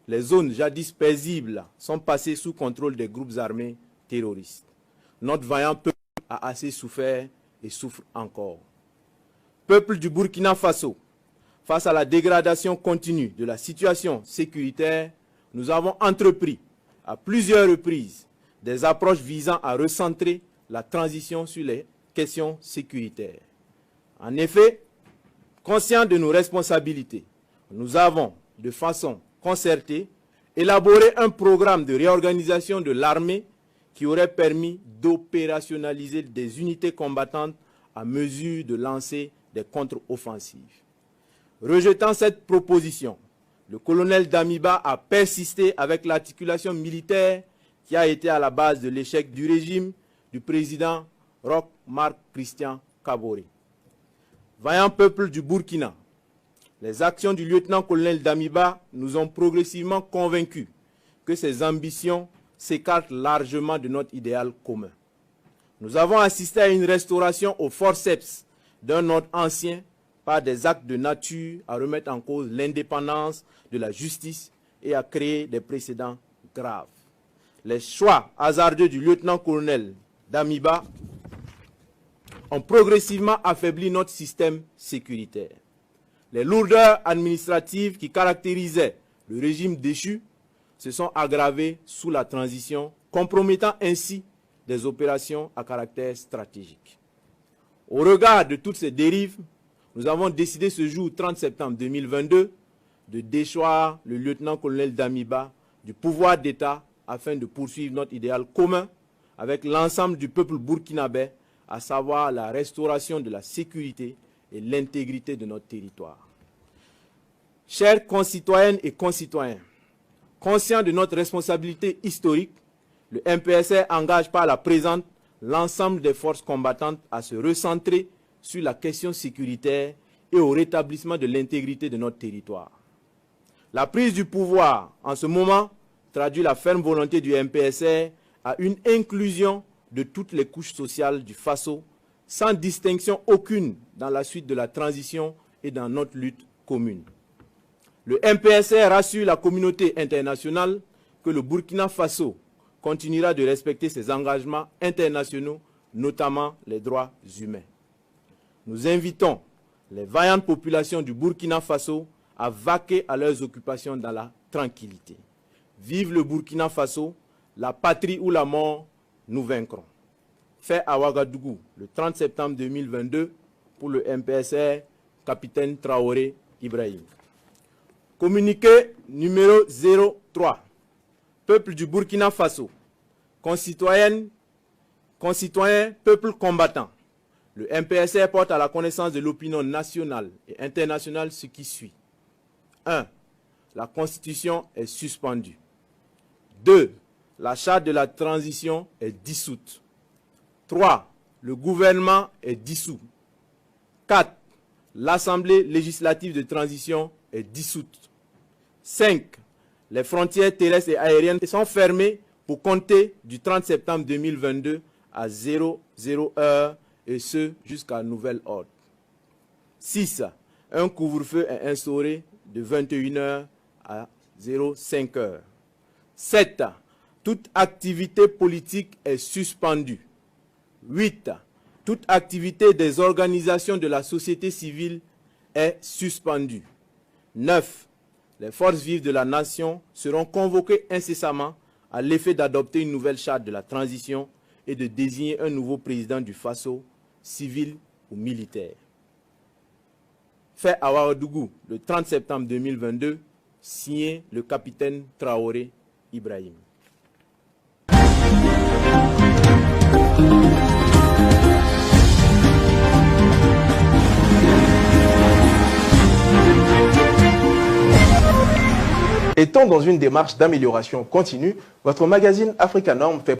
les zones jadis paisibles sont passées sous contrôle des groupes armés terroristes. Notre vaillant peuple a assez souffert et souffre encore. Peuple du Burkina Faso, face à la dégradation continue de la situation sécuritaire, nous avons entrepris à plusieurs reprises des approches visant à recentrer la transition sur les questions sécuritaires. En effet, conscients de nos responsabilités, nous avons, de façon concertée, élaboré un programme de réorganisation de l'armée qui aurait permis d'opérationnaliser des unités combattantes à mesure de lancer des contre-offensives. Rejetant cette proposition, le colonel Damiba a persisté avec l'articulation militaire qui a été à la base de l'échec du régime du président Roch Marc Christian Kaboré. Vaillant peuple du Burkina, les actions du lieutenant-colonel Damiba nous ont progressivement convaincus que ses ambitions s'écartent largement de notre idéal commun. Nous avons assisté à une restauration au forceps d'un ordre ancien par des actes de nature à remettre en cause l'indépendance de la justice et à créer des précédents graves. Les choix hasardeux du lieutenant-colonel Damiba ont progressivement affaibli notre système sécuritaire. Les lourdeurs administratives qui caractérisaient le régime déchu se sont aggravées sous la transition, compromettant ainsi des opérations à caractère stratégique. Au regard de toutes ces dérives, nous avons décidé ce jour 30 septembre 2022 de déchoir le lieutenant-colonel Damiba du pouvoir d'État afin de poursuivre notre idéal commun avec l'ensemble du peuple burkinabé, à savoir la restauration de la sécurité et l'intégrité de notre territoire. Chers concitoyennes et concitoyens, conscients de notre responsabilité historique, le MPSR engage par la présente l'ensemble des forces combattantes à se recentrer sur la question sécuritaire et au rétablissement de l'intégrité de notre territoire. La prise du pouvoir en ce moment traduit la ferme volonté du MPSR à une inclusion de toutes les couches sociales du Faso, sans distinction aucune dans la suite de la transition et dans notre lutte commune. Le MPSR rassure la communauté internationale que le Burkina Faso continuera de respecter ses engagements internationaux, notamment les droits humains. Nous invitons les vaillantes populations du Burkina Faso à vaquer à leurs occupations dans la tranquillité. Vive le Burkina Faso, la patrie ou la mort, nous vaincrons. Fait à Ouagadougou le 30 septembre 2022 pour le MPSR, capitaine Traoré Ibrahim. Communiqué numéro 03. Peuple du Burkina Faso, concitoyens, peuple combattant. Le MPSR porte à la connaissance de l'opinion nationale et internationale ce qui suit. 1. La Constitution est suspendue. 2. La charte de la transition est dissoute. 3. Le gouvernement est dissous. 4. L'Assemblée législative de transition est dissoute. 5. Les frontières terrestres et aériennes sont fermées pour compter du 30 septembre 2022 à 00 heure et ce jusqu'à nouvel ordre. 6. Un couvre-feu est instauré de 21 h à 05 h. 7. Toute activité politique est suspendue. 8. Toute activité des organisations de la société civile est suspendue. 9. Les forces vives de la nation seront convoquées incessamment à l'effet d'adopter une nouvelle charte de la transition et de désigner un nouveau président du Faso, civil ou militaire. Fait à Ouagadougou le 30 septembre 2022, signé le capitaine Traoré Ibrahim. Étant dans une démarche d'amélioration continue, votre magazine Africa Norm fait